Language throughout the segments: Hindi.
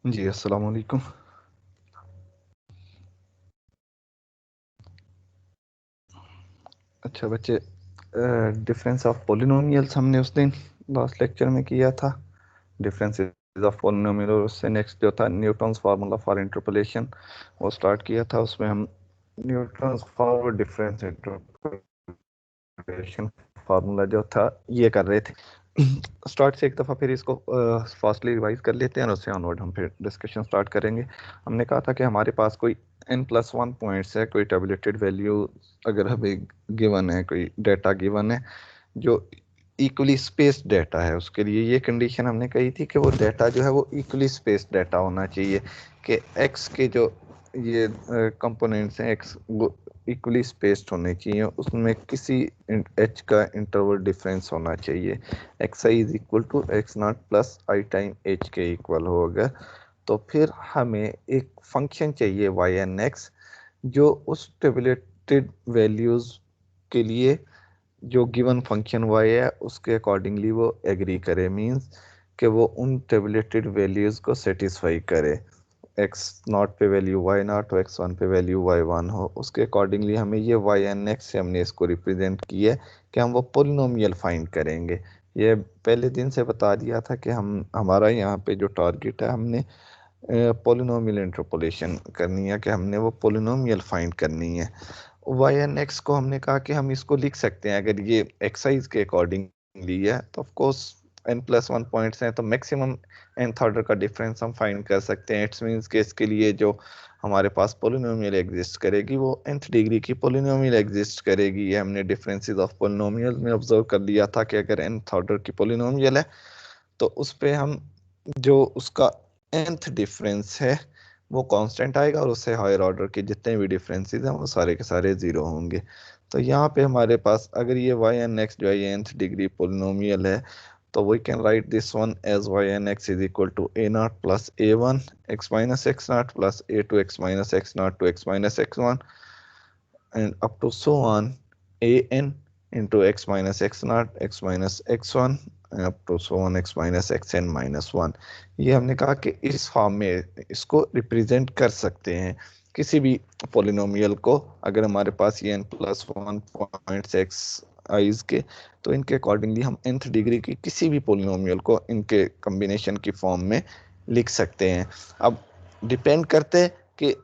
जी अस्सलाम वालेकुम। अच्छा बच्चे, डिफरेंस ऑफ पॉलिनोमियल्स हमने उस दिन लास्ट लेक्चर में किया था। डिफरेंसेस ऑफ पॉलिनोमियल, और उससे नेक्स्ट जो था न्यूटन्स फार्मूला फॉर इंटरपोलेशन, वो स्टार्ट किया था। उसमें हम Newton's forward difference interpolation formula जो था ये कर रहे थे। स्टार्ट से एक दफ़ा फिर इसको फास्टली रिवाइज कर लेते हैं और उससे ऑनवर्ड हम फिर डिस्कशन स्टार्ट करेंगे। हमने कहा था कि हमारे पास कोई n+1 पॉइंट्स है, कोई टेबुलेटेड वैल्यू अगर हमें गिवन है, कोई डेटा गिवन है जो इक्वली स्पेस्ड डाटा है, उसके लिए ये कंडीशन हमने कही थी कि वो डाटा जो है वो इक्वली स्पेस्ड डाटा होना चाहिए, कि एक्स के जो ये कंपोनेंट्स हैं एक्स वो इक्वली स्पेस्ड होने चाहिए, उसमें किसी एच का इंटरवल डिफरेंस होना चाहिए। X i is equal to x not plus i time h के इक्वल हो अगर, तो फिर हमें एक फंक्शन चाहिए वाई एन एक्स जो उस टेबुलेटेड वैल्यूज़ के लिए जो गिवन फंक्शन y है उसके अकॉर्डिंगली वो एग्री करे, मींस कि वो उन टेबुलेटेड वैल्यूज को सेटिस्फाई करे। x नॉट पे वैल्यू y नॉट हो, x1 पे वैल्यू y1 हो, उसके अकॉर्डिंगली हमें ये y n x से हमने इसको रिप्रेजेंट किया है कि हम वो पोलिनोमियल फाइंड करेंगे। ये पहले दिन से बता दिया था कि हम हमारा यहाँ पे जो टारगेट है, हमने पोलिनोमियल इंटरपोलेशन करनी है, कि हमने वो पोलिनोमियल फाइंड करनी है। वाई एन एक्स को हमने कहा कि हम इसको लिख सकते हैं, अगर ये एक्साइज के अकॉर्डिंगली है तो ऑफ कोर्स n+1 पॉइंट्स हैं तो मैक्सिमम nth ऑर्डर का डिफरेंस हम फाइंड कर सकते हैं। इट्स मीन्स कि इसके लिए जो हमारे पास पोलिनोमियल एग्जिस्ट करेगी वो nth डिग्री की पोलिनोमियल एग्जिस्ट करेगी। ये हमने डिफरेंसेस ऑफ पोलिनोमियल में ऑब्जर्व कर लिया था कि अगर nth ऑर्डर की पोलिनोमियल है तो उस पे हम जो उसका nth डिफरेंस है वो कांस्टेंट आएगा, और उससे हायर ऑर्डर के जितने भी डिफरेंसेस हैं वो सारे के सारे जीरो होंगे। तो यहाँ पे हमारे पास अगर ये वाई एन एक्स जो है ये nth डिग्री पोलिनोमियल है, तो we can write this one as y n x is equal to a not plus a one x minus x not plus a two x minus x not two x minus x one and up to so on an into x minus x naught x minus x1 and up to so on x minus xn minus 1। ये हमने कहा कि इस फॉर्म में इसको रिप्रेजेंट कर सकते हैं किसी भी पोलिनोमियल को। अगर हमारे पास ये n+1 पॉइंट्स एक्स आइज के, तो इनके अकॉर्डिंगली हम nth डिग्री की किसी भी पोलिनोमियल को इनके कम्बिनेशन की फॉर्म में लिख सकते हैं। अब डिपेंड करते हैं कि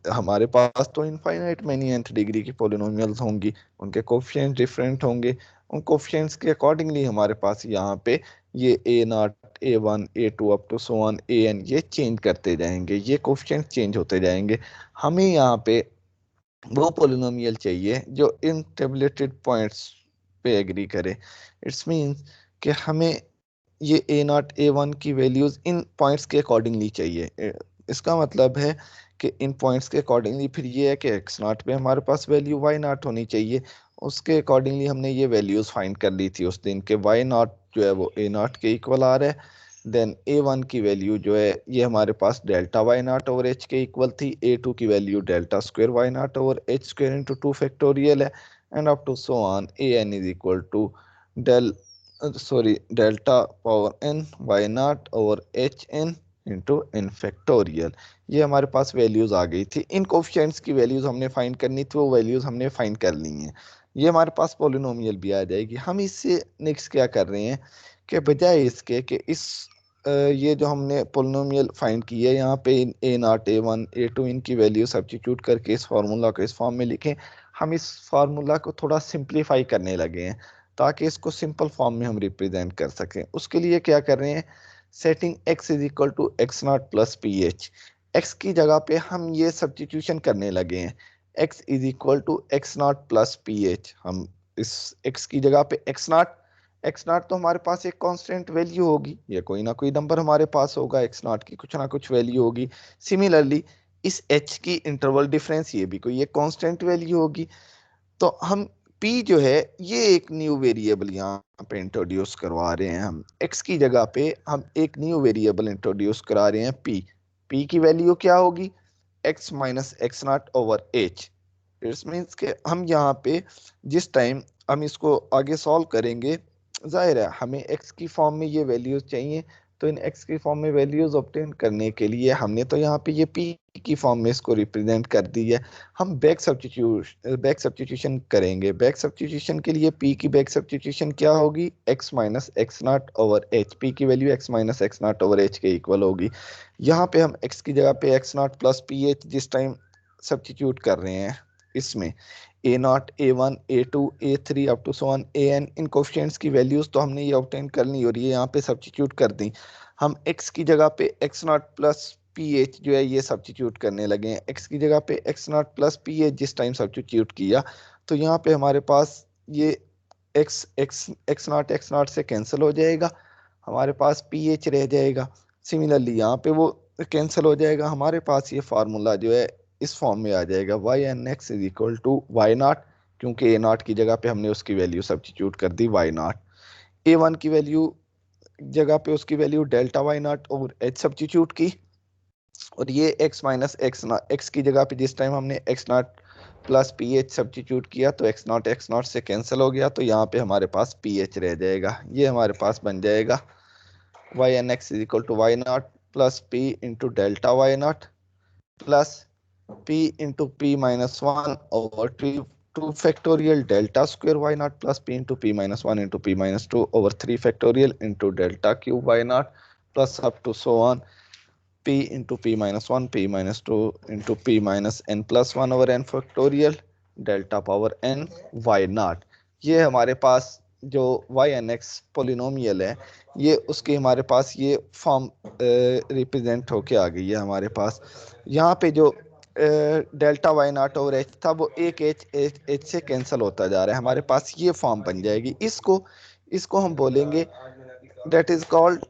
हमारे पास तो इनफाइनाइट मैनी nth डिग्री की पोलिनोमियल्स होंगी, उनके कोफिशिएंट्स डिफरेंट होंगे। उन कोफिशिएंट्स के अकॉर्डिंगली हमारे पास यहाँ पे ये A naught A one A two up to so on A N ये चेंज करते जाएंगे, ये कोफिशिएंट्स चेंज होते जाएंगे। हमें यहाँ पे वो पोलिनोमियल चाहिए जो इन टेबुलेटेड पॉइंट्स पे एग्री करे। इट्स मीन्स कि हमें ये ए नॉट ए वन की वैल्यूज इन पॉइंट्स के अकॉर्डिंगली चाहिए। इसका मतलब है कि इन पॉइंट्स के अकॉर्डिंगली फिर ये है कि एक्स नॉट पे हमारे पास वैल्यू वाई नॉट होनी चाहिए। उसके अकॉर्डिंगली हमने ये वैल्यूज फाइंड कर ली थी उस दिन के वाई नॉट जो है वो ए नॉट के इक्वल आ रहा है। देन ए वन की वैल्यू जो है ये हमारे पास delta Y naught over H के इक्वल थी। ए टू की value delta square Y naught over H square into two factorial है। And up to so on A N is equal to del delta power N Y naught over H N into N factorial. ये हमारे पास वैल्यूज आ गई थी। इन कोफिशिएंट्स की वैल्यूज हमने फाइंड करनी थी, वो वैल्यूज हमने फाइंड कर ली हैं। ये हमारे पास पोलिनोमियल भी आ जाएगी। हम इससे नेक्स्ट क्या कर रहे हैं कि बजाय इसके कि ये जो हमने पोलिनोमियल फाइंड की है यहाँ पे A naught A one A two इनकी वैल्यू सब्स्टिट्यूट करके इस फार्मूला को इस फॉर्म में लिखें, हम इस फार्मूला को थोड़ा सिंप्लीफाई करने लगे हैं ताकि इसको सिंपल फॉर्म में हम रिप्रेजेंट कर सकें। उसके लिए क्या कर रहे हैं, setting x is equal to x not plus P h. X की जगह पे हम ये सब्स्टिट्यूशन करने लगे हैं, x is equal to x not plus P h. हम इस x की जगह पे एक्स नॉट तो हमारे पास एक कांस्टेंट वैल्यू होगी, या कोई ना कोई नंबर हमारे पास होगा, एक्स नॉट की कुछ ना कुछ वैल्यू होगी। सिमिलरली इस h की इंटरवल डिफरेंस ये भी कोई एक कांस्टेंट वैल्यू होगी। तो हम p जो है ये एक न्यू वेरिएबल यहाँ पे इंट्रोड्यूस करवा रहे हैं। हम x की जगह पे हम एक न्यू वेरिएबल इंट्रोड्यूस करा रहे हैं p की वैल्यू क्या होगी, x minus x not over H. It's means के हम यहाँ पे जिस टाइम हम इसको आगे सॉल्व करेंगे, जाहिर है हमें x की फॉर्म में ये वैल्यूज चाहिए, तो इन x की फॉर्म में वैल्यूज ऑब्टेन करने के लिए हमने तो यहाँ पे ये p की फॉर्म में इसको रिप्रेजेंट कर दी है। हम बैक सब्स्टिट्यूशन करेंगे। बैक सब्स्टिट्यूशन के लिए p की बैक सब्स्टिट्यूशन क्या होगी, x minus x not over H. p की value x minus x not over H के इक्वल होगी। यहाँ पे हम x की जगह पे X not plus P H जिस टाइम सब्स्टिट्यूट कर रहे हैं, इसमें A naught, A one, A two, A three up to so on A N, इन कोफिशिएंट्स की वैल्यूज तो हमने ये ऑब्टेन कर ली और ये यहाँ पे सब्स्टिट्यूट कर दी। हम x की जगह पे X not plus P h जो है ये सब्स्टिट्यूट करने लगे हैं। x की जगह पे X not plus P H जिस टाइम सब्स्टिट्यूट किया तो यहाँ पे हमारे पास ये एक्स नॉट से कैंसिल हो जाएगा, हमारे पास पी एच रह जाएगा। सिमिलरली यहाँ पे वो कैंसिल हो जाएगा, हमारे पास ये फार्मूला जो है इस फॉर्म में आ जाएगा y n x is equal to y not, क्योंकि ए नॉट की जगह पे हमने उसकी वैल्यू सब्स्टिट्यूट कर दी वाई नॉट। ए वन की वैल्यू जगह पे उसकी वैल्यू डेल्टा वाई नॉट और एच सब्स्टिट्यूट की, और ये एक्स माइनस एक्स की जगह पे जिस टाइम हमने x not plus P H substitute किया तो एक्स नॉट से कैंसिल हो गया, तो यहाँ पे हमारे पास पी एच रह जाएगा। ये हमारे पास बन जाएगा y n x is equal to y not plus p into delta Y not plus p into p minus 1 over 2 factorial delta square y naught plus p into p minus 1 into p minus 2 over 3 factorial into delta cube y naught plus up to so on p into p minus 1 p minus 2 into p minus n plus 1 over n factorial delta power n y naught। ये हमारे पास जो वाई एन एक्स पोलिनोमियल है ये उसकी हमारे पास ये फॉर्म रिप्रेजेंट होके आ गई है हमारे पास। यहाँ पे जो डेल्टा वाई नॉट और एच था वो एक एच से कैंसिल होता जा रहा है, हमारे पास ये फॉर्म बन जाएगी। इसको इसको हम बोलेंगे that is called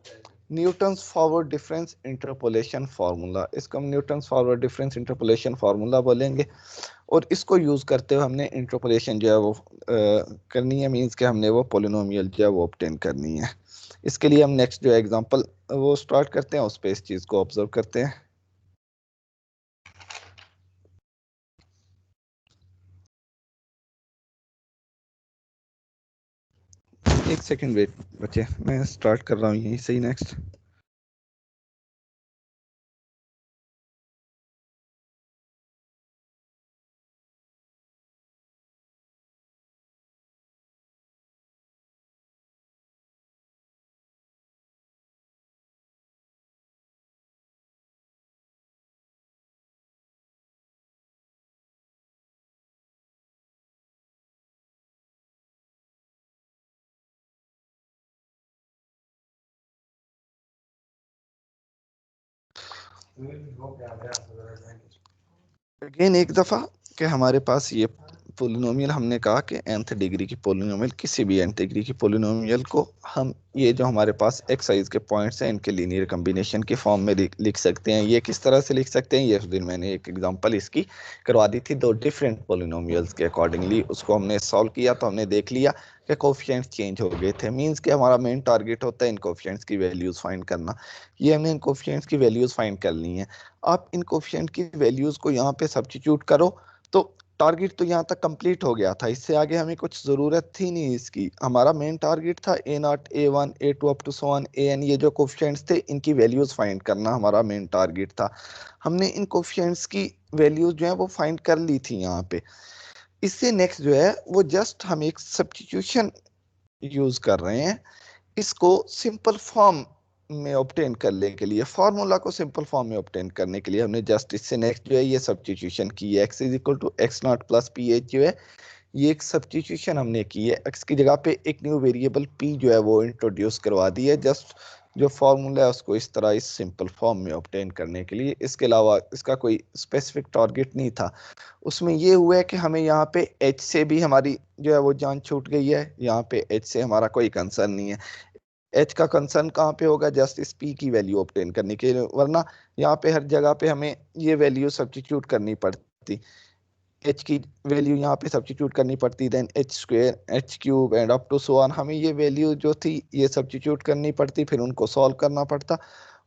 Newton's forward difference interpolation formula. इसको हम Newton's forward difference interpolation formula बोलेंगे। और इसको यूज करते हुए हमने इंटरपोलेशन जो है वो करनी है, मींस के हमने वो पोलिनोमियल जो है वो ऑब्टेन करनी है। इसके लिए हम नेक्स्ट जो एग्जांपल वो स्टार्ट करते हैं, उस पे इस चीज को ऑब्जर्व करते हैं। एक सेकंड वेट बच्चे, मैं स्टार्ट कर रहा हूँ यहीं से ही नेक्स्ट। अगेन एक दफा कि हमारे पास ये पोलिनोमियल, हमने कहा कि nth डिग्री की पोलिनोमियल, किसी भी nth डिग्री की पोलिनोमियल को हम ये जो हमारे पास एक्साइज के पॉइंट्स हैं इनके लीनियर कॉम्बिनेशन के फॉर्म में लिख सकते हैं। ये किस तरह से लिख सकते हैं, ये उस दिन मैंने एक एग्जांपल इसकी करवा दी थी, दो डिफरेंट पोलिनोमियल्स के अकॉर्डिंगली उसको हमने सॉल्व किया तो हमने देख लिया कि कोफिशिएंट्स चेंज हो गए थे। मींस कि हमारा मेन टारगेट होता है इन कोफिशिएंट्स की वैल्यूज फाइंड करना। ये हमने इन कोफिशिएंट्स की वैल्यूज फाइंड कर ली हैं। आप इन कोफिशिएंट की वैल्यूज को यहाँ पे सब्स्टिट्यूट करो तो टारगेट तो यहाँ तक कंप्लीट हो गया था, इससे आगे हमें कुछ ज़रूरत थी नहीं इसकी। हमारा मेन टारगेट था A naught, A one, A two up to so on A N, ये जो कोफिशिएंट्स थे इनकी वैल्यूज फाइंड करना हमारा मेन टारगेट था। हमने इन कोफिशिएंट्स की वैल्यूज जो है वो फाइंड कर ली थी यहाँ पे। इससे नेक्स्ट जो है वो जस्ट हम एक सब्स्टिट्यूशन यूज कर रहे हैं इसको सिंपल फॉर्म में ऑब्टेन करने के लिए, फार्मूला को सिंपल फॉर्म में ऑब्टेन करने के लिए हमने जस्ट इससे नेक्स्ट जो है ये सब्स्टिट्यूशन की है। x is equal to x not plus P h जो है ये एक सब्स्टिट्यूशन हमने की है। x की जगह पे एक न्यू वेरिएबल p जो है वो इंट्रोड्यूस करवा दी है, जस्ट जो फार्मूला है उसको इस तरह इस सिंपल फॉर्म में ऑब्टेन करने के लिए। इसके अलावा इसका कोई स्पेसिफिक टारगेट नहीं था। उसमें ये हुआ है कि हमें यहाँ पे h से भी हमारी जो है वो जान छूट गई है, यहाँ पे h से हमारा कोई कंसर्न नहीं है। एच का कंसर्न कहाँ पे होगा, जस्ट इस पी की वैल्यू ऑब्टेन करने के लिए, वरना यहाँ पे हर जगह पे हमें ये वैल्यू सब्स्टिट्यूट करनी पड़ती। एच की वैल्यू यहाँ पे सब्स्टिट्यूट करनी पड़ती, then h square, h cube and up to so on, हमें ये वैल्यू जो थी ये सब्स्टिट्यूट करनी पड़ती, फिर उनको सॉल्व करना पड़ता।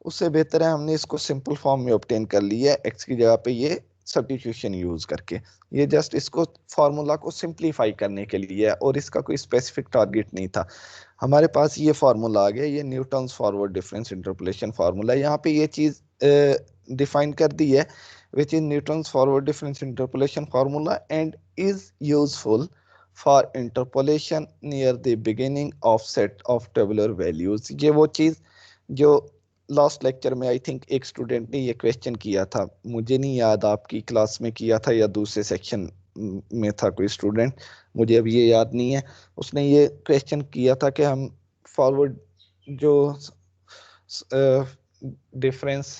उससे बेहतर है हमने इसको सिंपल फॉर्म में ऑब्टेन कर लिया है एक्स की जगह पे ये सब्स्टिट्यूशन यूज करके। ये जस्ट इसको फार्मूला को सिंप्लीफाई करने के लिए है और इसका कोई स्पेसिफिक टारगेट नहीं था। हमारे पास ये फार्मूला आ गया, ये Newton's forward difference interpolation formula. यहाँ पे ये चीज डिफाइन कर दी है, which is Newton's forward difference interpolation formula and is useful for interpolation near the beginning of set of tabular values. ये वो चीज जो लास्ट लेक्चर में आई थिंक एक स्टूडेंट ने ये क्वेश्चन किया था, मुझे नहीं याद आपकी क्लास में किया था या दूसरे सेक्शन में था कोई स्टूडेंट, मुझे अब ये याद नहीं है। उसने ये क्वेश्चन किया था कि हम फॉरवर्ड जो डिफरेंस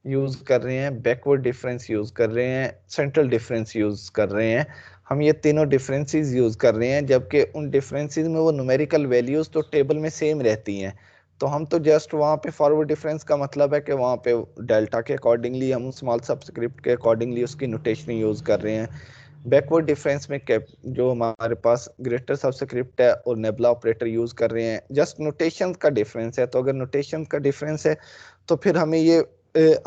यूज कर रहे हैं, बैकवर्ड डिफरेंस यूज कर रहे हैं, सेंट्रल डिफरेंस यूज कर रहे हैं, हम ये तीनों डिफरेंसेस यूज कर रहे हैं, जबकि उन डिफरेंसेस में वो न्यूमेरिकल वैल्यूज तो टेबल में सेम रहती हैं। तो हम तो जस्ट वहाँ पे फॉरवर्ड डिफरेंस का मतलब है कि वहाँ पे डेल्टा के अकॉर्डिंगली हम स्मॉल सबस्क्रिप्ट के अकॉर्डिंगली उसकी नोटेशन यूज कर रहे हैं। बैकवर्ड डिफरेंस में कैप जो हमारे पास ग्रेटर सबस्क्रिप्ट है और नेबुला ऑपरेटर यूज कर रहे हैं, जस्ट नोटेशन का डिफरेंस है। तो अगर नोटेशन का डिफरेंस है तो फिर हमें ये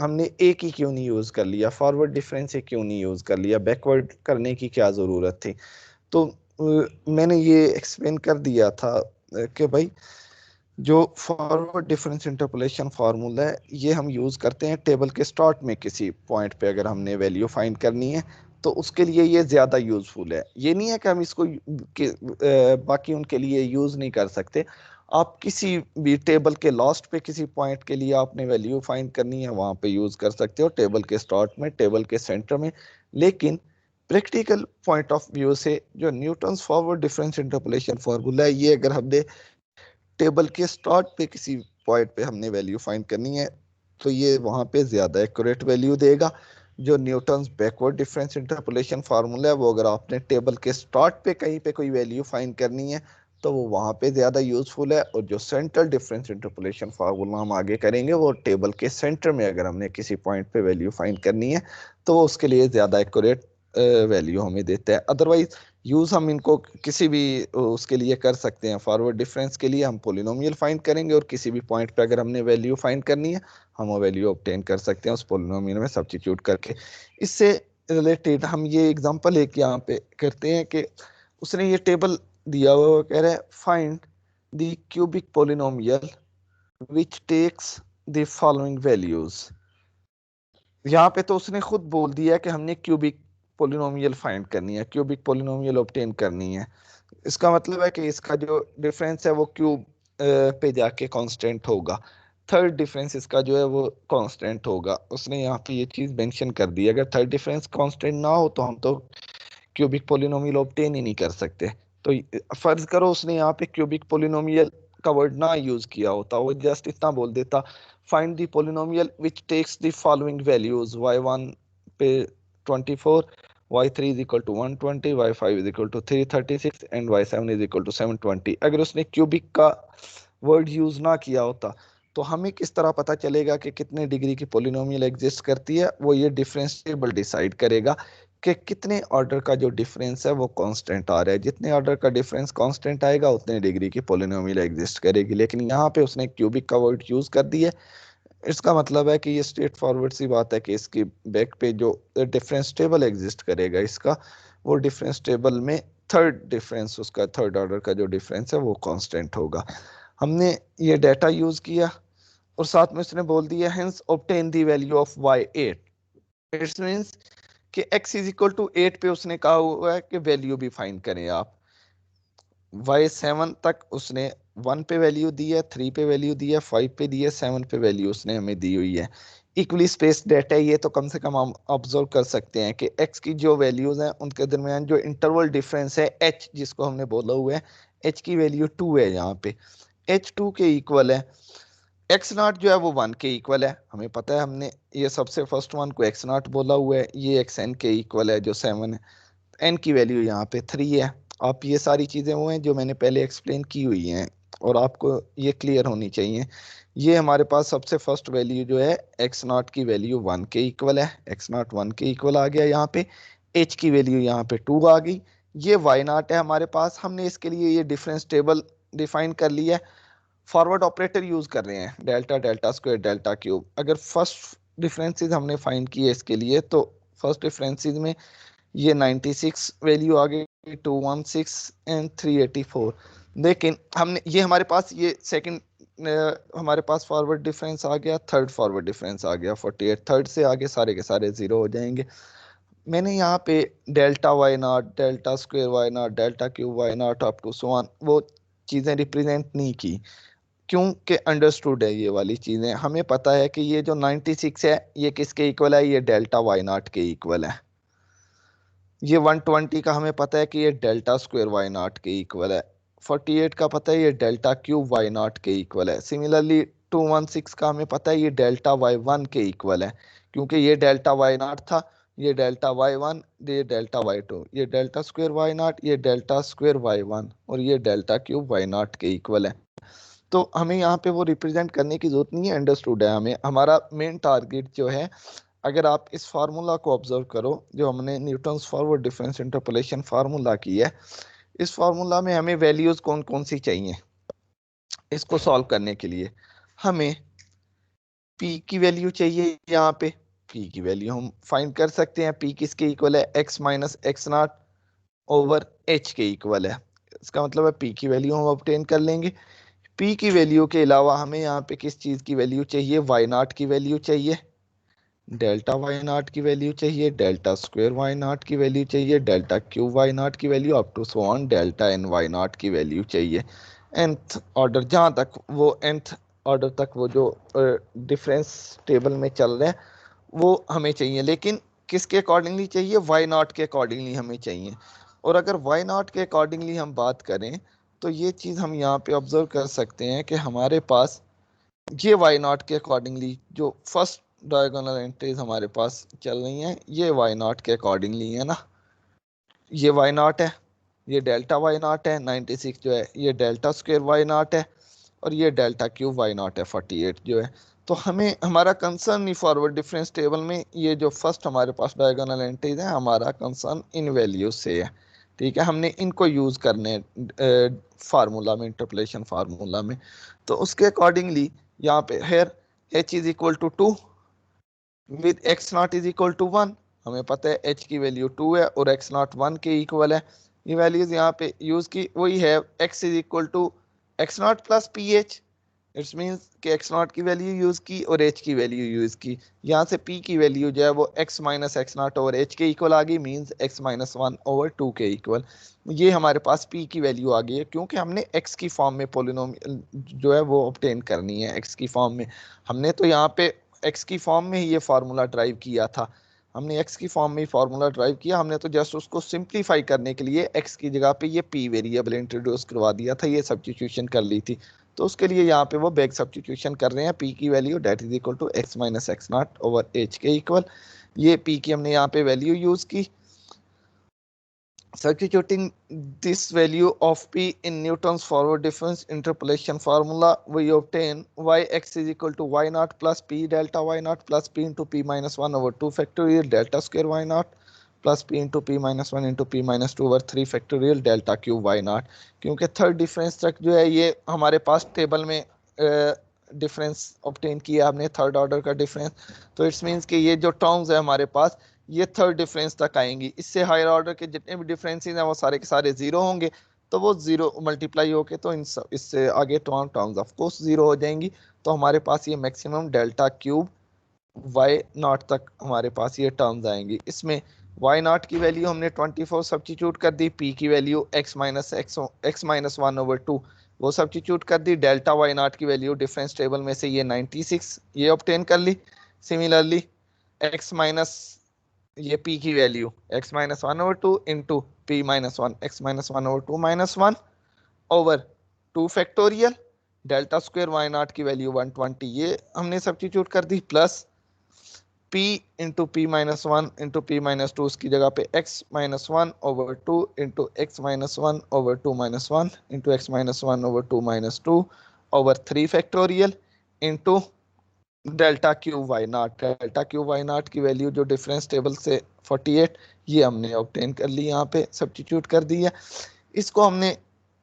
हमने एक ही क्यों नहीं यूज कर लिया, फॉरवर्ड डिफरेंस ही क्यों नहीं यूज कर लिया, बैकवर्ड करने की क्या जरूरत थी। तो मैंने ये एक्सप्लेन कर दिया था कि भाई जो फॉरवर्ड डिफरेंस इंटरपोलेशन फार्मूला है ये हम यूज करते हैं टेबल के स्टार्ट में किसी पॉइंट पे अगर हमने वैल्यू फाइंड करनी है, तो उसके लिए ये ज्यादा यूजफुल है। ये नहीं है कि हम इसको बाकी उनके लिए यूज नहीं कर सकते। आप किसी भी टेबल के लास्ट पे किसी पॉइंट के लिए आपने वैल्यू फाइंड करनी है, वहां पे यूज कर सकते हो, टेबल के स्टार्ट में, टेबल के सेंटर में। लेकिन प्रैक्टिकल पॉइंट ऑफ व्यू से जो Newton's forward difference interpolation formula है, ये अगर हमने टेबल के स्टार्ट पे किसी पॉइंट पे हमने वैल्यू फाइंड करनी है, तो ये वहां पे ज्यादा एक्यूरेट वैल्यू देगा। जो Newton's backward difference interpolation formula है, वो अगर आपने टेबल के स्टार्ट पे कहीं पे कोई वैल्यू फाइंड करनी है तो वो वहां पे ज्यादा यूजफुल है। और जो सेंट्रल डिफरेंस इंटरपोलेशन फार्मूला हम आगे करेंगे, वो टेबल के सेंटर में अगर हमने किसी पॉइंट पे वैल्यू फाइंड करनी है तो वो उसके लिए ज्यादा एक्यूरेट वैल्यू हमें देता है। अदरवाइज यूज हम इनको किसी भी उसके लिए कर सकते हैं। फॉरवर्ड डिफरेंस के लिए हम पोलिनोमियल फाइंड करेंगे और किसी भी पॉइंट पे अगर हमने वैल्यू फाइंड करनी है, हम वो वैल्यू ऑब्टेन कर सकते हैं उस पोलिनोमियल में सब्स्टिट्यूट करके। इससे रिलेटेड हम ये एग्जांपल एक यहाँ पे करते हैं कि उसने ये टेबल दिया हुआ, वो कह रहा है find the cubic polynomial which takes the following values. यहाँ पे तो उसने खुद बोल दिया कि हमने क्यूबिक पोलिनोमियल फाइंड करनी है, क्यूबिक पोलिनोमियल ऑब्टेन करनी है। इसका मतलब है कि इसका जो डिफरेंस है वो क्यूब पे जाके कांस्टेंट होगा, थर्ड डिफरेंस इसका जो है वो कांस्टेंट होगा। उसने यहाँ पे ये चीज मेंशन कर दी। अगर थर्ड डिफरेंस कांस्टेंट ना हो तो हम तो क्यूबिक पोलिनोमियल ऑब्टेन ही नहीं कर सकते। तो फर्ज करो उसने यहाँ पे क्यूबिक पोलिनोमियल का वर्ड ना यूज किया होता, वो जस्ट इतना बोल देता find the polynomial which takes the following values, y1 पे 24, y3 is equal to 120, y5 is equal to 336 and y7 is equal to 720। अगर उसने क्यूबिक का वर्ड यूज ना किया होता तो हमें किस तरह पता चलेगा कि कितने डिग्री की पोलिनोमियल एग्जिस्ट करती है? वो ये डिफरेंस टेबल डिसाइड करेगा कि कितने ऑर्डर का जो डिफरेंस है वो कांस्टेंट आ रहा है। जितने ऑर्डर का डिफरेंस कांस्टेंट आएगा उतने डिग्री की पोलिनोमियल एग्जिस्ट करेगी। लेकिन यहाँ पे उसने क्यूबिक का वर्ड यूज कर दिया। इसका मतलब है कि ये स्ट्रेट फॉरवर्ड सी बात है कि इसकी बैक पे जो डिफरेंस टेबल एग्जिस्ट करेगा इसका, वो डिफरेंस टेबल में थर्ड डिफरेंस, उसका थर्ड ऑर्डर का जो डिफरेंस है वो कांस्टेंट होगा। हमने ये डाटा यूज किया और साथ में उसने बोल दिया hence obtain the value of y8। It's means कि x इज इक्वल टू 8 पे उसने कहा हुआ है कि वैल्यू भी फाइंड करें आप। y7 तक उसने 1 पे वैल्यू दी है, 3 पे वैल्यू दी है, 5 पे दी है, 7 पे वैल्यू उसने हमें दी हुई है। इक्वली स्पेस डाटा है ये, तो कम से कम हम ऑब्जर्व कर सकते हैं कि x की जो वैल्यूज हैं उनके दरमियान जो इंटरवल डिफरेंस है h, जिसको हमने बोला हुआ है h की वैल्यू 2 है, यहाँ पे h 2 के इक्वल है। एक्स नॉट जो है वो 1 के इक्वल है, हमें पता है, हमने ये सबसे फर्स्ट वन को एक्स नॉट बोला हुआ है। ये एक्स एन के इक्वल है जो 7 है, एन की वैल्यू यहाँ पे 3 है। आप ये सारी चीजें वो हैं जो मैंने पहले एक्सप्लेन की हुई हैं और आपको ये क्लियर होनी चाहिए। ये हमारे पास सबसे फर्स्ट वैल्यू जो है एक्स नॉट की वैल्यू 1 के इक्वल है, एक्स नॉट 1 के इक्वल आ गया यहाँ पे। एच की वैल्यू यहाँ पे 2 आ गई। ये वाई नॉट है हमारे पास, हमने इसके लिए ये डिफरेंस टेबल डिफाइन कर लिया है। फॉरवर्ड ऑपरेटर यूज कर रहे हैं, delta, delta square, delta cube. अगर फर्स्ट डिफरेंसेस हमने फाइंड किए इसके लिए, तो फर्स्ट डिफरेंसेस में ये 96 वैल्यू आ गई, 216 एंड 384। लेकिन हमने ये हमारे पास ये सेकंड हमारे पास फॉरवर्ड डिफरेंस आ गया, थर्ड फॉरवर्ड डिफरेंस आ गया 48, थर्ड से आगे सारे के सारे जीरो हो जाएंगे। मैंने यहाँ पे delta Y not, delta square Y not, delta cube y not up to so on वो चीज़ें रिप्रेजेंट नहीं की, क्योंकि अंडरस्टूड है ये वाली चीज़ें। हमें पता है कि ये जो 96 है ये किसके इक्वल है, ये डेल्टा वाई नॉट के इक्वल है। ये 120 का हमें पता है कि ये डेल्टा स्क्वायर वाई नॉट के इक्वल है। 48 का पता है ये डेल्टा क्यूब वाई नॉट के इक्वल है। सिमिलरली 216 का हमें पता है ये डेल्टा वाई वन के इक्वल है, क्योंकि ये डेल्टा वाई नॉट था, ये डेल्टा वाई वन, ये डेल्टा वाई टू, ये डेल्टा स्क्वायर वाई नॉट, ये डेल्टा स्क्वायर वाई वन, और ये डेल्टा क्यूब वाई नॉट के इक्वल है। तो हमें यहाँ पे वो रिप्रेजेंट करने की जरूरत नहीं है, अंडरस्टूड है। हमें हमारा मेन टारगेट जो है, अगर आप इस फार्मूला को ऑब्जर्व करो जो हमने Newton's forward difference interpolation formula की है, इस फार्मूला में हमें वैल्यूज कौन कौन सी चाहिए इसको सॉल्व करने के लिए। हमें p की वैल्यू चाहिए, यहाँ पे p की वैल्यू हम फाइंड कर सकते हैं। p किसके इक्वल है, x minus x not over h के इक्वल है। इसका मतलब है p की वैल्यू हम ऑब्टेन कर लेंगे। p की वैल्यू के अलावा हमें यहाँ पे किस चीज़ की वैल्यू चाहिए, y नॉट की वैल्यू चाहिए, डेल्टा वाई नॉट की वैल्यू चाहिए, डेल्टा स्क्वायर वाई नॉट की वैल्यू चाहिए, डेल्टा क्यू वाई नॉट की value up to so on delta n Y not की वैल्यू चाहिए। nth ऑर्डर, जहाँ तक वो nth ऑर्डर तक वो जो डिफरेंस टेबल में चल रहे हैं वो हमें चाहिए, लेकिन किसके अकॉर्डिंगली चाहिए, वाई नॉट के अकॉर्डिंगली हमें चाहिए। और अगर वाई नॉट के अकॉर्डिंगली हम बात करें तो ये चीज़ हम यहाँ पे ऑब्जर्व कर सकते हैं कि हमारे पास ये वाई नॉट के अकॉर्डिंगली जो फर्स्ट डायगोनल एंट्रीज हमारे पास चल रही हैं ये वाई नॉट के अकॉर्डिंगली है ना। ये वाई नॉट है, ये डेल्टा वाई नॉट है 96 जो है, ये डेल्टा स्क्वायर वाई नॉट है, और ये डेल्टा क्यूब वाई नॉट है 48 जो है। तो हमें हमारा कंसर्न नहीं फॉरवर्ड डिफरेंस टेबल में ये जो फर्स्ट हमारे पास डायगोनल एंट्रीज है, हमारा कंसर्न इन वैल्यू से है। ठीक है, हमने इनको यूज करने फार्मूला में, इंटरपोलेशन फार्मूला में। तो उसके अकॉर्डिंगली यहाँ पे here h is equal to 2 with x not is equal to 1। हमें पता है h की वैल्यू 2 है और x नॉट 1 के इक्वल है। ये वैल्यूज यहाँ पे यूज की वही है, x is equal to x not plus P h. It's means कि एक्स नॉट की वैल्यू यूज की और एच की वैल्यू यूज की। यहाँ से p की वैल्यू जो है वो x minus x not over H के इक्वल आ गई, मीन्स x माइनस 1 ओवर 2 के इक्वल। ये हमारे पास p की वैल्यू आ गई है, क्योंकि हमने x की फॉर्म में पोलिनोमियल जो है वो ऑब्टेन करनी है। x की फॉर्म में हमने तो यहाँ पे x की फॉर्म में ही ये फार्मूला ड्राइव किया था, हमने x की फॉर्म में ही फार्मूला ड्राइव किया। हमने तो जस्ट उसको सिंप्लीफाई करने के लिए x की जगह पे ये p वेरिएबल इंट्रोड्यूस करवा दिया था, ये सब्स्टिट्यूशन कर ली थी। तो उसके लिए यहाँ पे वो बैक सब्स्टिट्यूशन कर रहे हैं, p की value that is equal to x minus x not over h के इक्वल। ये p की हमने यहाँ पे वैल्यू यूज की। Substituting this value of P in Newton's forward difference interpolation formula, we obtain yx is equal to y naught plus P delta y naught plus P into P minus 1 over 2 factorial delta square y naught plus P into P minus 1 into P minus 2 over 3 factorial delta cube y naught। क्योंकि थर्ड डिफरेंस तक जो है ये हमारे पास टेबल में डिफरेंस ऑब्टेन किया हमने, थर्ड ऑर्डर का डिफरेंस। तो इट्स मीन्स कि ये जो टर्म्स है हमारे पास ये थर्ड डिफरेंस तक आएंगी। इससे हायर ऑर्डर के जितने भी डिफरेंसेस हैं वो सारे के सारे जीरो होंगे, तो वो जीरो मल्टीप्लाई होके तो इन सब इससे आगे टर्म्स ऑफ कोर्स जीरो हो जाएंगी। तो हमारे पास ये maximum delta cube y not तक हमारे पास ये टर्म्स आएंगी। इसमें वाई नॉट की वैल्यू हमने 24 सब्स्टिट्यूट कर दी, पी की वैल्यू एक्स माइनस 1 ओवर 2 वो सब्स्टिट्यूट कर दी, डेल्टा वाई नॉट की वैल्यू डिफरेंस टेबल में से ये 96 ये ऑब्टेन कर ली। सिमिलरली एक्स माइनस ये p की value x minus 1 over 2 into p minus 1 x minus 1 over 2 minus 1 over 2 factorial, delta square Y not की वैल्यू 120 ये हमने सब्स्टिट्यूट कर दी, plus p into p minus 1 into p minus 2 उसकी जगह पे x minus 1 over 2 into x minus 1 over 2 minus 1 into x minus 1 over 2 minus 2 over 3 factorial into delta cube y not. Delta cube y not की वैल्यू जो डिफरेंस टेबल से 48 ये हमने ऑब्टेन कर ली, यहाँ पे सब्स्टिट्यूट कर दी है। इसको हमने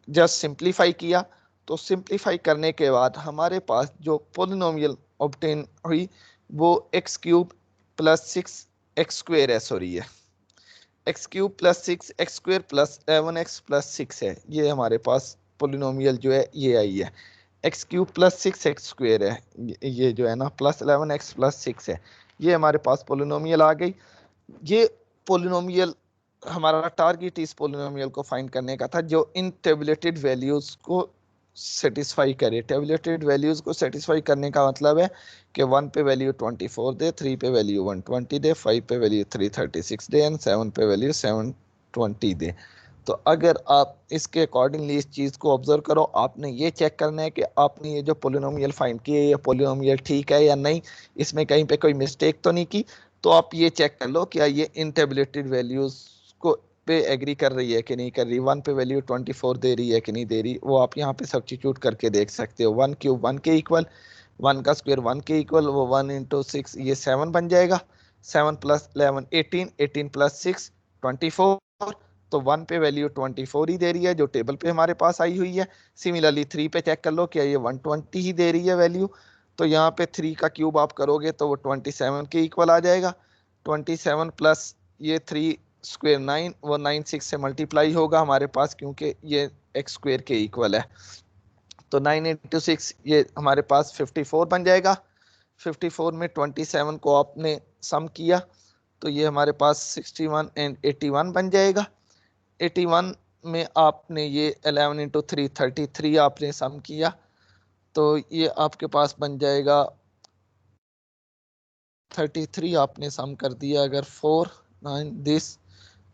जस्ट सिंप्लीफाई किया, तो सिंप्लीफाई करने के बाद हमारे पास जो पोलिनोमियल ऑब्टेन हुई वो x cube plus 6 x square है, सॉरी है x cube plus 6 x square plus 11x plus 6 है, ये हमारे पास पोलिनोमियल जो है ये आई है, एक्स क्यूब प्लस 6x² है, ये जो है ना प्लस 11x प्लस 6 है, ये हमारे पास पोलिनोमियल आ गई। ये पोलिनोमियल हमारा टारगेट इस पोलिनोमियल को फाइंड करने का था जो इन टेबुलेटेड वैल्यूज को सेटिस्फाई करे। टेबुलेटेड वैल्यूज को सेटिस्फाई करने का मतलब है कि 1 पे वैल्यू 24 दे, 3 पे वैल्यू 120 दे, 5 पे वैल्यू 336 दे एंड 7 पे वैल्यू 720 दे। तो अगर आप इसके अकॉर्डिंगली इस चीज़ को ऑब्जर्व करो, आपने ये चेक करना है कि आपने ये जो पोलिनोमियल फाइंड किए ये पोलिनोमियल ठीक है या नहीं, इसमें कहीं पे कोई मिस्टेक तो नहीं की। तो आप ये चेक कर लो क्या ये इन टेबुलेटेड वैल्यूज को पे एग्री कर रही है कि नहीं कर रही। 1 पे वैल्यू 24 दे रही है कि नहीं दे रही, वो आप यहाँ पे सब्स्टिट्यूट करके देख सकते हो। 1 क्यूब 1 के इक्वल, 1 का स्क्वायर 1 के इक्वल, वो 1 इंटू 6 ये 7 बन जाएगा, 7 प्लस 11 18, 18 प्लस 6 24। तो 1 पे वैल्यू 24 ही दे रही है जो टेबल पे हमारे पास आई हुई है। सिमिलरली 3 पे चेक कर लो क्या ये 120 ही दे रही है वैल्यू। तो यहाँ पे 3 का क्यूब आप करोगे तो वो 27 के इक्वल आ जाएगा। 27 प्लस ये 3 स्क्वायर 9, वो 9 6 से मल्टीप्लाई होगा हमारे पास क्योंकि ये एक्स स्क्वायर के इक्वल है। तो 9 इंटू 6 ये हमारे पास 54 बन जाएगा। 54 में 27 को आपने सम किया तो ये हमारे पास 61 एंड 81 बन जाएगा। 81 में आपने ये 11 इंटू 3 33 आपने सम किया तो ये आपके पास बन जाएगा 33 आपने सम कर दिया। अगर 4 9 दिस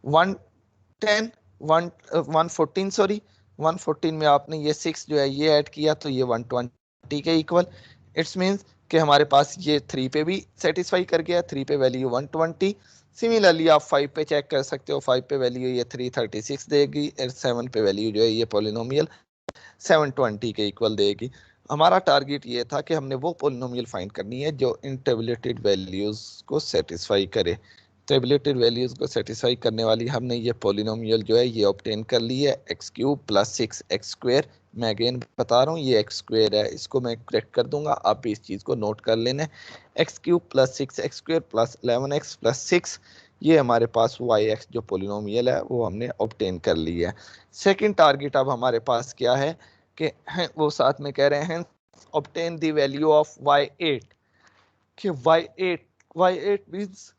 110 114 सॉरी 114 में आपने ये 6 जो है ये ऐड किया तो ये 120 के इक्वल। इट्स मीन्स कि हमारे पास ये 3 पे भी सेटिस्फाई कर गया, 3 पे वैल्यू 120। सिमिलरली आप 5 पे चेक कर सकते हो, 5 पे वैल्यू ये 336 देगी, 7 पे वैल्यू जो है ये पोलिनोमियल 720 के इक्वल देगी। हमारा टारगेट ये था कि हमने वो पोलिनोमियल फाइंड करनी है जो इन टेबुलेटेड वैल्यूज को सेटिस्फाई करे। टेबुलेटेड वैल्यूज को सेटिस्फाई करने वाली हमने ये पोलिनोमियल जो है ये ऑब्टेन कर ली है, एक्स क्यूब प्लस 6x²। मैं अगेन बता रहा हूँ ये x² है, इसको मैं करेक्ट कर दूंगा, आप भी इस चीज़ को नोट कर लेना। X cube plus 6x² plus 11x plus 6 ये हमारे पास yx जो पोलिनोमियल है वो हमने ऑब्टेन कर ली है। सेकंड टारगेट अब हमारे पास क्या है कि वो साथ में कह रहे हैं obtain the value of y8 कि y8 means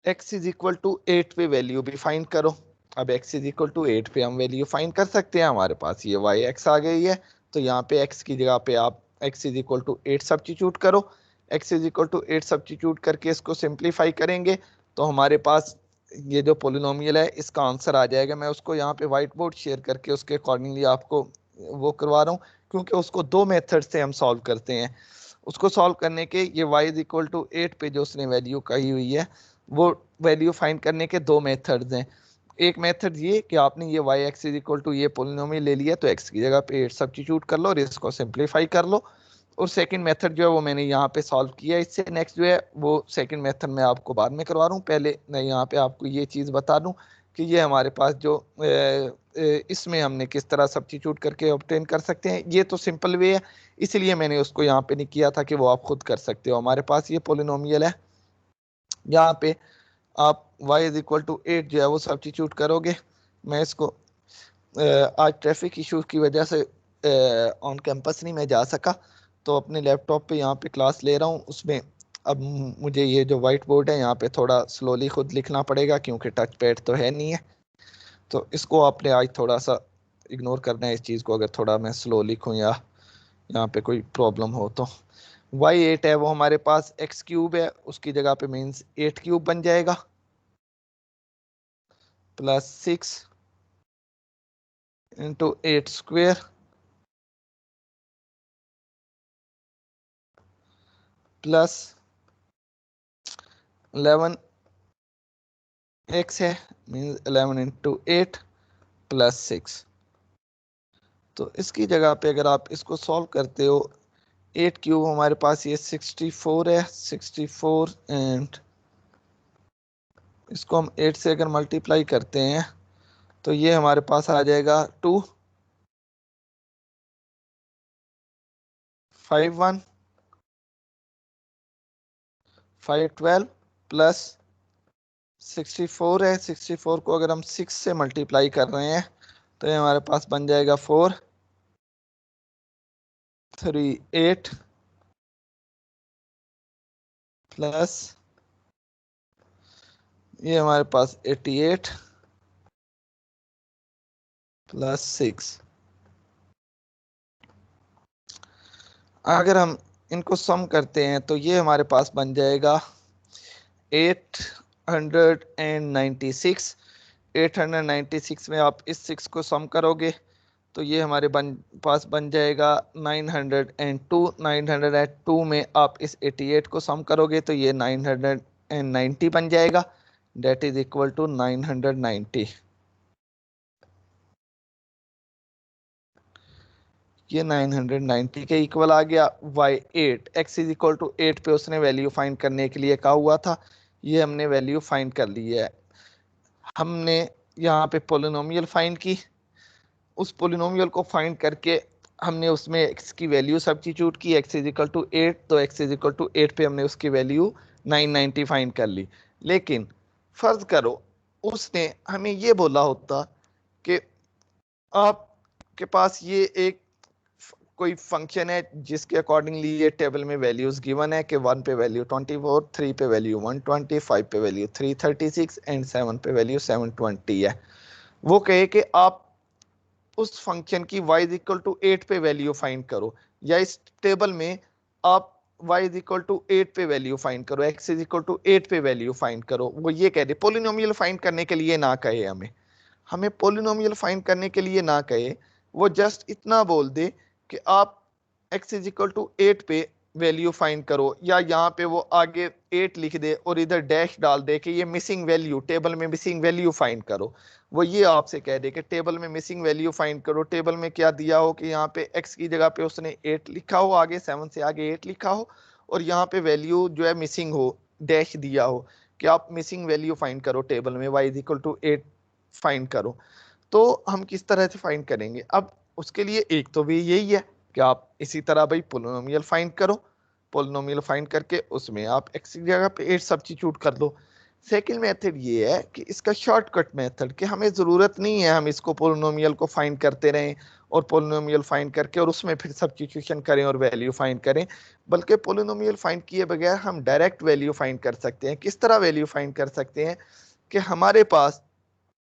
x is equal to 8 पे वैल्यू भी फाइंड करो। अब x इज इक्वल टू 8 पे हम वैल्यू फाइंड कर सकते हैं, हमारे पास ये yx आ गई है तो यहाँ पे x की जगह पे आप x is equal to 8 substitute करो। x is equal to 8 substitute करके इसको सिंप्लीफाई करेंगे तो हमारे पास ये जो पोलिनोमियल है इसका आंसर आ जाएगा। मैं उसको यहाँ पे व्हाइट बोर्ड शेयर करके उसके अकॉर्डिंगली आपको वो करवा रहा हूँ क्योंकि उसको दो मेथड से हम सॉल्व करते हैं। उसको सॉल्व करने के ये y इज इक्वल टू 8 पे जो उसने वैल्यू कही हुई है वो वैल्यू फाइंड करने के दो मेथड्स हैं। एक मेथड ये कि आपने ये y x is equal to ये पोलिनोमियल ले लिया तो x की जगह पे 8 सब्स्टिट्यूट कर लो और इसको सिंप्लीफाई कर लो। और सेकंड मेथड जो है वो मैंने यहाँ पे सॉल्व किया। इससे नेक्स्ट जो है वो सेकंड मेथड मैं आपको बाद में करवा रहा हूँ, पहले मैं यहाँ पे आपको ये चीज़ बता दूँ कि ये हमारे पास जो इसमें हमने किस तरह सब्स्टिट्यूट करके ऑब्टेन कर सकते हैं। ये तो सिंपल वे है इसलिए मैंने उसको यहाँ पे नहीं किया था कि वो आप खुद कर सकते हो। हमारे पास ये पोलिनोमियल है, यहाँ पे आप y इज इक्वल टू 8 जो है वो सब्स्टिट्यूट करोगे। मैं इसको आज ट्रैफिक इश्यूज की वजह से ऑन कैंपस नहीं मैं जा सका तो अपने लैपटॉप पे यहाँ पे क्लास ले रहा हूँ। उसमें अब मुझे ये जो वाइट बोर्ड है यहाँ पे थोड़ा स्लोली खुद लिखना पड़ेगा क्योंकि टच पैड तो है नहीं है। तो इसको आपने आज थोड़ा सा इग्नोर करना है इस चीज़ को, अगर थोड़ा मैं स्लो लिखूँ या यहाँ पे कोई प्रॉब्लम हो तो। y8 है वो हमारे पास एक्स क्यूब है, उसकी जगह पे मीन्स 8 क्यूब बन जाएगा प्लस 6 इंटू 8² प्लस 11x है मीन्स 11 इंटू 8 प्लस 6। तो इसकी जगह पे अगर आप इसको सॉल्व करते हो 8 क्यूब हमारे पास ये 64 है, 64 एंड इसको हम 8 से अगर मल्टीप्लाई करते हैं तो ये हमारे पास आ जाएगा 2 5 1 5 12 प्लस 64 है। 64 को अगर हम 6 से मल्टीप्लाई कर रहे हैं तो ये हमारे पास बन जाएगा 4 3 8 प्लस ये हमारे पास 88 प्लस 6। अगर हम इनको सम करते हैं तो ये हमारे पास बन जाएगा 896। 896 में आप इस 6 को सम करोगे तो ये हमारे पास बन जाएगा 902। 902 में आप इस 88 को सम करोगे तो ये 990 बन जाएगा। That is equal to 990। ये 990 के इक्वल आ गया। y8 x is equal to 8 पे उसने वैल्यू फाइंड करने के लिए कहा हुआ था, ये हमने वैल्यू फाइंड कर ली है। हमने यहाँ पे पोलिनोमियल फाइंड की, उस पोलिनोमियल को फाइंड करके हमने उसमें x की वैल्यू सब्स्टिट्यूट की, x इज इक्वल टू 8, तो x इज इक्वल टू 8 पे हमने उसकी वैल्यू 990 फाइंड कर ली। लेकिन फर्ज करो उसने हमें ये बोला होता कि आपके पास ये एक कोई फंक्शन है जिसके अकॉर्डिंगली ये टेबल में वैल्यूज गिवन है कि 1 पे वैल्यू 24, 3 पे वैल्यू 120, 5 पे वैल्यू 336 एंड 7 पे वैल्यू 720 है। वो कहे कि आप उस फंक्शन की y इज इक्वल टू 8 पे वैल्यू फाइंड करो, या इस टेबल में आप y इज इक्वल टू 8 पे वैल्यू फाइंड करो, x इज इक्वल टू 8 पे वैल्यू फाइंड करो। वो ये कह रहे पोलिनोमियल फाइंड करने के लिए ना कहे हमें पोलिनोमियल फाइंड करने के लिए ना कहे, वो जस्ट इतना बोल दे कि आप x इज इक्वल टू 8 पे वैल्यू फाइंड करो, या यहाँ पे वो आगे 8 लिख दे और इधर डैश डाल दे कि ये मिसिंग वैल्यू, टेबल में मिसिंग वैल्यू फाइंड करो। वो ये आपसे कह दे कि टेबल में मिसिंग वैल्यू फाइंड करो, टेबल में क्या दिया हो कि यहाँ पे x की जगह पे उसने 8 लिखा हो, आगे 7 से आगे 8 लिखा हो, और यहाँ पे वैल्यू जो है मिसिंग हो, डैश दिया हो कि आप मिसिंग वैल्यू फाइंड करो टेबल में, y is equal to 8 find करो। तो हम किस तरह से फाइंड करेंगे? अब उसके लिए एक तो भी यही है कि आप इसी तरह भाई पोलिनोमियल फाइंड करो, पोलिनोमियल फाइंड करके उसमें आप x की जगह पे 8 सब्स्टिट्यूट कर दो। सेकंड मेथड ये है कि इसका शॉर्टकट मेथड, कि हमें ज़रूरत नहीं है हम इसको पोलिनोमियल को फाइंड करते रहें और पोलिनोमियल फाइंड करके और उसमें फिर सब्स्टिट्यूशन करें और वैल्यू फाइंड करें, बल्कि पोलिनोमियल फाइंड किए बगैर हम डायरेक्ट वैल्यू फाइंड कर सकते हैं। किस तरह वैल्यू फाइंड कर सकते हैं? कि हमारे पास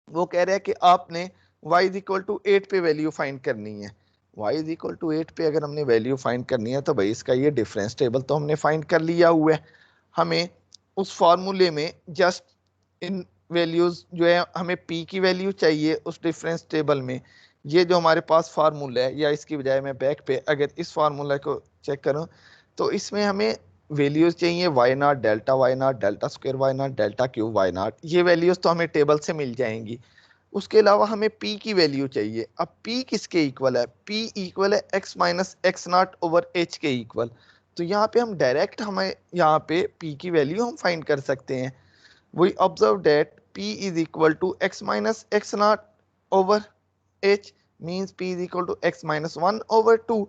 वो कह रहे हैं कि आपने y इज इक्वल टू 8 पे वैल्यू फाइंड करनी है। y इज इक्वल टू 8 पे अगर हमने वैल्यू फाइंड करनी है तो भाई इसका ये डिफरेंस टेबल तो हमने फाइंड कर लिया हुआ है। हमें उस फार्मूले में जस्ट इन वैल्यूज जो है, हमें p की वैल्यू चाहिए उस डिफरेंस टेबल में। ये जो हमारे पास फार्मूला है, या इसकी बजाय मैं बैक पे अगर इस फार्मूला को चेक करूं तो इसमें हमें वैल्यूज चाहिए y0 delta y0 delta square y0 delta cube y0। ये वैल्यूज तो हमें टेबल से मिल जाएंगी। उसके अलावा हमें p की वैल्यू चाहिए। अब p किसके इक्वल है? p इक्वल है x minus x not over h के इक्वल। तो यहाँ पे हम डायरेक्ट हमें यहाँ पे p की वैल्यू हम फाइंड कर सकते हैं। We observe that p is equal to x minus x not over h, means p is equal to x minus 1 over 2।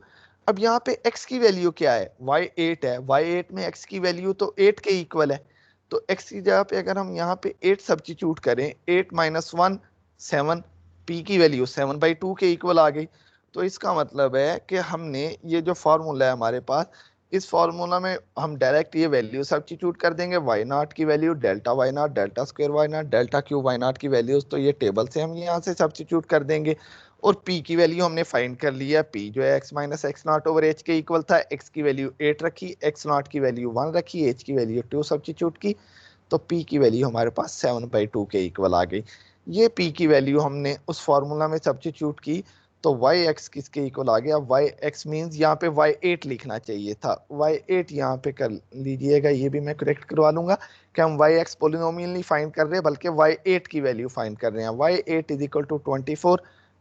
अब यहाँ पे x की वैल्यू क्या है? y8 है। y8 में x की वैल्यू तो 8 के इक्वल है, तो x की जगह पे अगर हम यहाँ पे 8 सब्स्टिट्यूट करें, 8 माइनस 1 7, p की वैल्यू 7/2 के इक्वल आ गई। तो इसका मतलब है कि हमने ये जो फॉर्मूला है हमारे पास, इस फॉर्मूला में हम डायरेक्ट ये वैल्यू सब्स्टिट्यूट कर देंगे। y0 की value delta y0 delta square y0 delta cube y0 की वैल्यूज तो ये टेबल से हम यहाँ से सब्स्टिट्यूट कर देंगे, और p की वैल्यू हमने फाइंड कर लिया। p जो है x minus x not over h के इक्वल था, x की वैल्यू 8 रखी, x नॉट की वैल्यू 1 रखी, h की वैल्यू 2 सब्स्टिट्यूट की, तो p की वैल्यू हमारे पास 7/2 के इक्वल आ गई। ये p की वैल्यू हमने उस फॉर्मूला में सब्स्टिट्यूट की तो yx किसके इक्वल आ गया? yx मींस यहाँ पे y8 लिखना चाहिए था, y8 यहाँ पे कर लीजिएगा, ये भी मैं करेक्ट करवा लूंगा कि हम yx पोलिनोमियल नहीं फाइंड कर रहे बल्कि y8 की वैल्यू फाइंड कर रहे हैं। y8 is equal to 24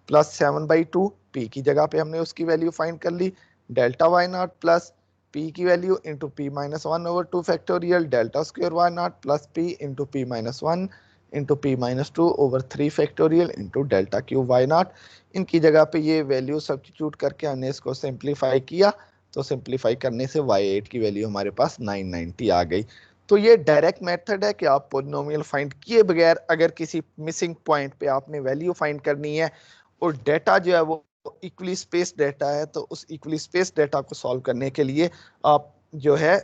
plus 7/2, p की जगह पे हमने उसकी वैल्यू फाइंड कर ली, डेल्टा y0 प्लस p की value into p minus 1 over 2 factorial delta square y0 plus p into p minus 1 into p minus 2 over 3 factorial into delta cube y0। इनकी जगह पे ये वैल्यू सब्स्टिट्यूट करके हमने इसको सिंप्लीफाई किया, तो सिंप्लीफाई करने से y8 की वैल्यू हमारे पास 990 आ गई। तो ये डायरेक्ट मेथड है कि आप पोलिनोमियल फाइंड किए बगैर अगर किसी मिसिंग पॉइंट पे आपने वैल्यू फाइंड करनी है और डाटा जो है वो इक्वली स्पेस डाटा है, तो उस इक्वली स्पेस डाटा को सॉल्व करने के लिए आप जो है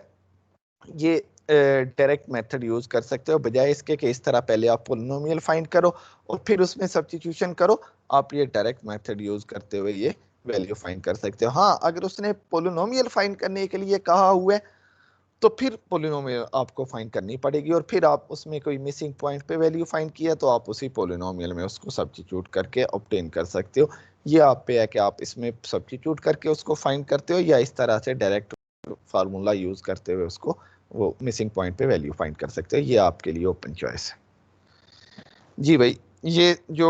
ये डायरेक्ट मेथड यूज कर सकते हो, बजाय इसके कि इस तरह पहले आप पोलिनोमियल फाइंड करो और फिर उसमें सब्स्टिट्यूशन करो। आप ये डायरेक्ट मेथड यूज करते हुए ये वैल्यू फाइंड कर सकते हो। हाँ, अगर उसने पोलिनोमियल फाइंड करने के लिए कहा हुआ है तो फिर पोलिनोमियल आपको फाइंड करनी पड़ेगी, और फिर आप उसमें कोई मिसिंग पॉइंट पे वैल्यू फाइंड किया तो आप उसी पोलिनोमियल में उसको सब्स्टिट्यूट करके ऑब्टेन कर सकते हो। ये आप पे है कि आप इसमें सब्स्टिट्यूट करके उसको फाइंड करते हो या इस तरह से डायरेक्ट फार्मूला यूज करते हुए उसको वो मिसिंग पॉइंट पे वैल्यू फाइंड कर सकते हो। ये आपके लिए ओपन चॉइस है। जी भाई, ये जो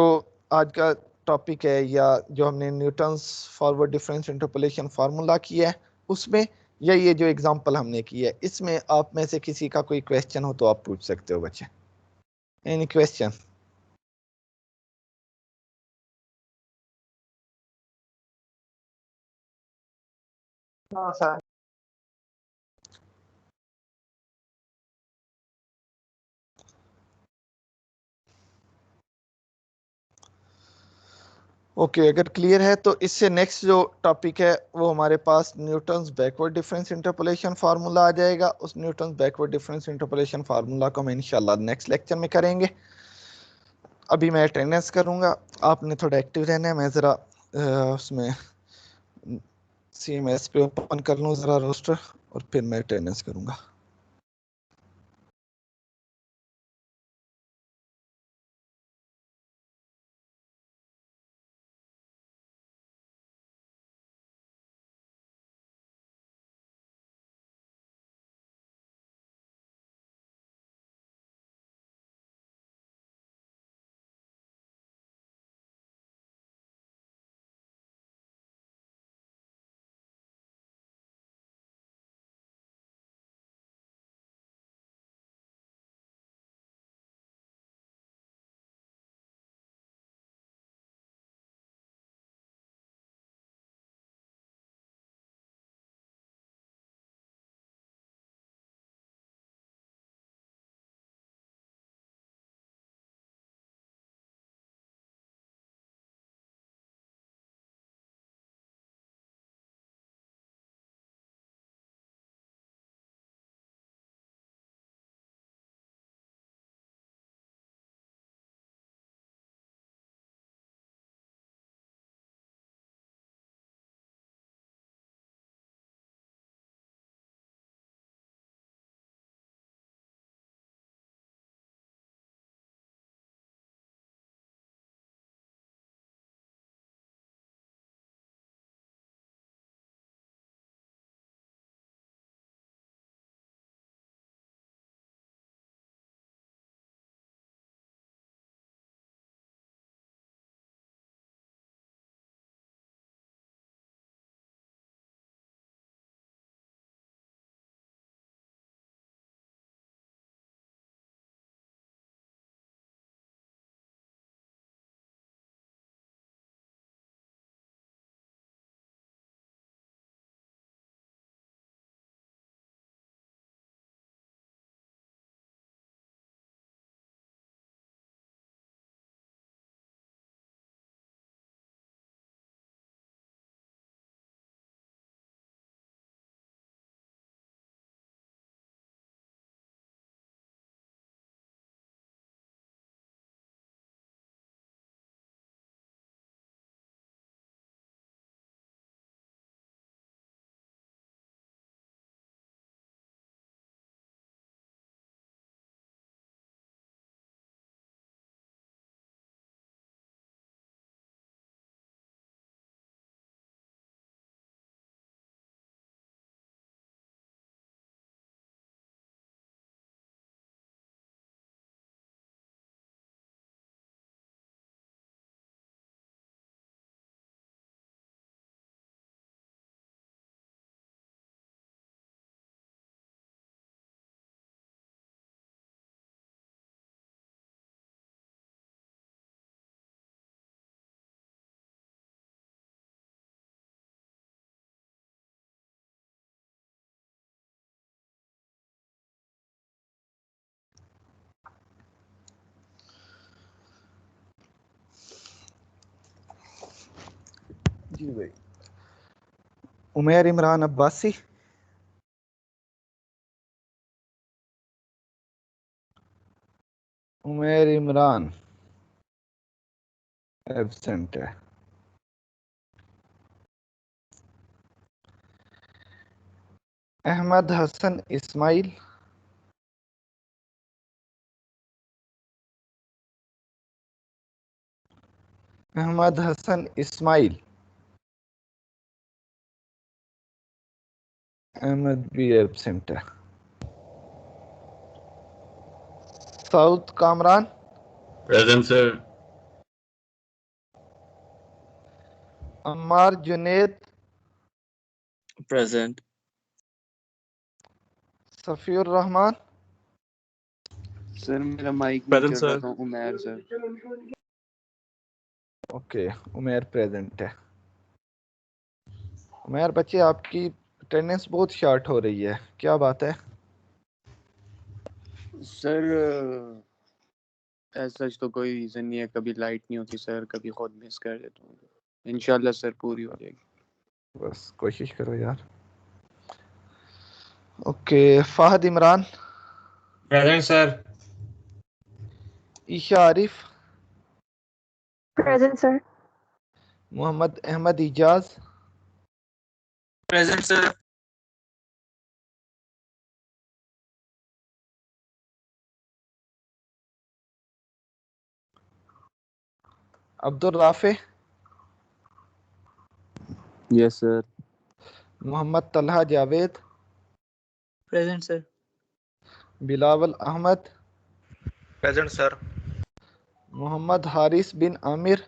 आज का टॉपिक है या जो हमने Newton's forward difference interpolation formula किया है उसमें, या ये जो एग्जांपल हमने की है इसमें आप में से किसी का कोई क्वेश्चन हो तो आप पूछ सकते हो बच्चे। Any question? हाँ सर। ओके, अगर क्लियर है तो इससे नेक्स्ट जो टॉपिक है वो हमारे पास Newton's backward difference interpolation formula आ जाएगा। उस Newton's backward difference interpolation formula को हम इंशाल्लाह नेक्स्ट लेक्चर में करेंगे। अभी मैं अटेंडेंस करूंगा, आपने थोड़ा एक्टिव रहना है। मैं ज़रा उसमें CMS पे ओपन कर लूँ ज़रा रोस्टर, और फिर मैं अटेंडेंस करूंगा। जी भाई। उमैर इमरान अब्बासी, उमैर इमरान एब्सेंट है। अहमद हसन इस्माइल, अहमद हसन इस्माइल, अहमद भी एब्सेंट है। Saud Kamran, present sir. Ammar Junaid, present. Safiur Rahman, sir मेरा माइक नहीं प्रेजेंट चल रहा सर। था। Umair sir. Okay Umair present है। उमैर बच्चे आपकी अटेंडेंस बहुत शॉर्ट हो रही है, क्या बात है? सर ऐसा तो कोई रीजन नहीं है, कभी लाइट नहीं होती सर, कभी खुद मिस कर देता हूँ। इंशाल्लाह सर पूरी हो जाएगी। बस कोशिश करो यार। Okay Fahad Imran, present sir. Isha Arif, present sir. Mohammad Ahmed Ijaz, present sir. Abdul Rafay, yes sir. Mohammad Talha Javed, present sir. Bilawal Ahmed, present sir. Mohammad Haris bin Aamir,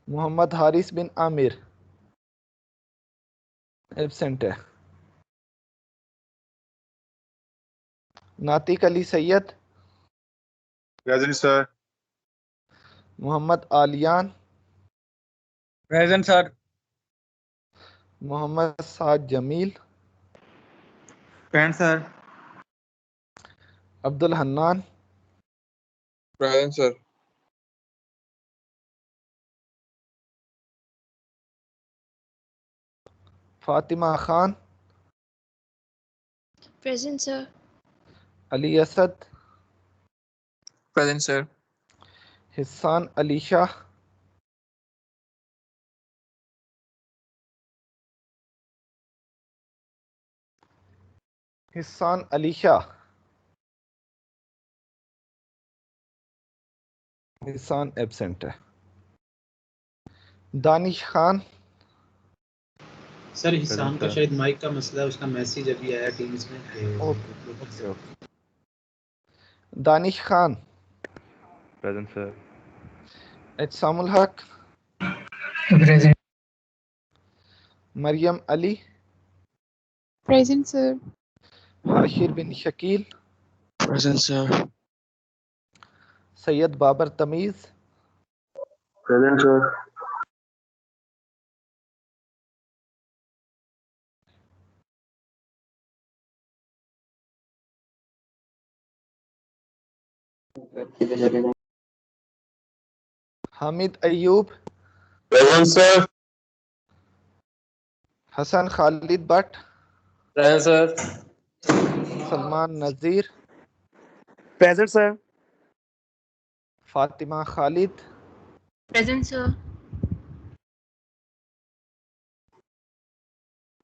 Mohammad Haris bin Aamir absent है। Natiq Ali Syed, present sir. Mohammad Aliyan, present sir. Mohammad Saad Jamil, present sir. Abdul Hannan, present sir. Fatima Khan, present sir. Ali Asad, present sir. Hissan Ali Shah, हिसान अली शाह, हिसान एब्सेंट है। दानिश खान, सर हिसाम का शायद माइक का मसला है, उसका मैसेज अभी आया टीम्स में तो okay okay. Danish Khan, present sir. Ehsamul Haq, present. Maryam Ali, present sir. Hashir bin Shakeel, present sir. Syed Babar Tameez, present sir. Hamid Ayub, present sir. Hassan Khalid Bhatt, present sir. Salman Nazir, present sir. Fatima Khalid, present sir.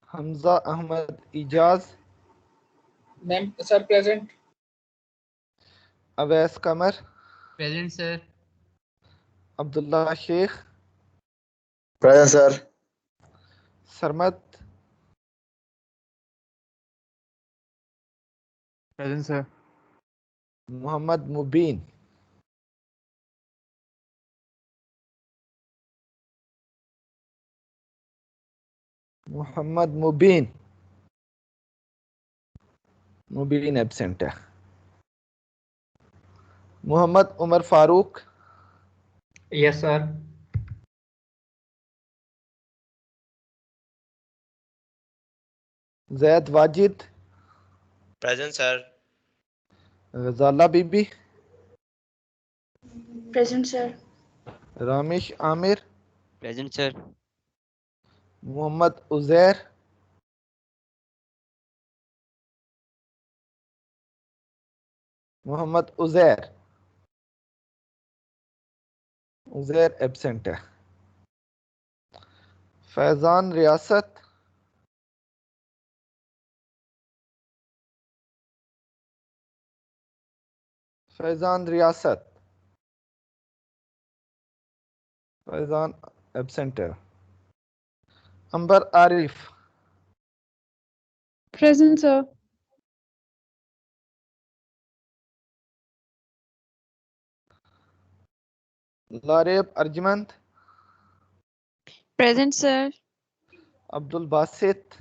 Hamza Ahmed Ijaz, ma'am sir present. Awais Qamar, present sir. Abdullah Sheikh, present sir. Sarmad, present sir. Mohammad Mubeen, Mohammad Mubeen, Mubeen absent है। Mohammad Umar Farooq, yes sir. Zaid Wajid, present sir. Ghazala Bibi, Present, sir. Ramish Aamir, present sir. Mohammad Uzair, Mohammad Uzair, Uzair absent है। फैजान रियासत, फैजान रियासत, फैजान एब्सेंट है। Ambar Arif, Present, sir. Laraib Arjumand, Present, sir. Abdul Basit,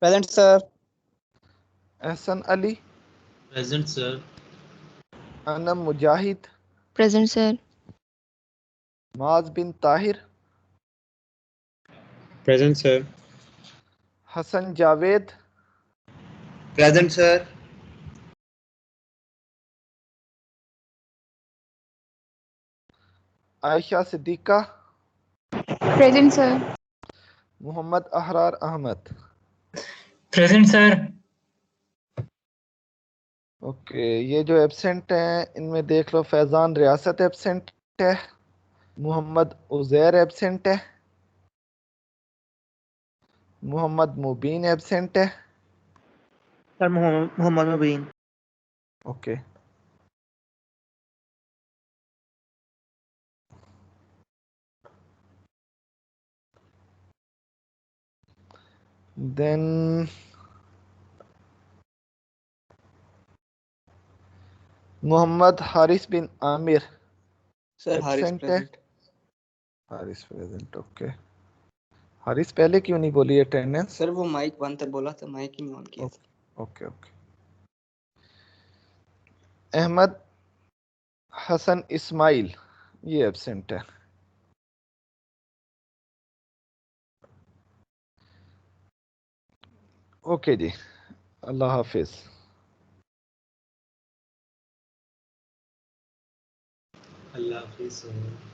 present sir. Ehsan Ali, present sir. Anam Mujahid, Present, sir. Maaz bin Tahir, present sir. Hasan Javed, present sir. Ayesha Siddiqa, Present, sir. Mohammad Ahrar Ahmad. Present sir. Okay, ये जो एब्सेंट हैं इनमें देख लो, फैजान रियासत एब्सेंट है, मोहम्मद उजैर एब्सेंट है, मोहम्मद मुबीन एब्सेंट है। सर मोहम्मद मुबीन। Okay, then Mohammad Haris bin Aamir sir Haris absent है। Present. Haris present. Okay, Haris पहले क्यों नहीं बोली अटेंडेंस? सर वो माइक बंद था, बोला था माइक ही नहीं ऑन किया। Okay okay. अहमद हसन इस्माइल, ये एब्सेंट है। ओके जी, अल्लाह हाफिज। अल्लाह हाफिज़।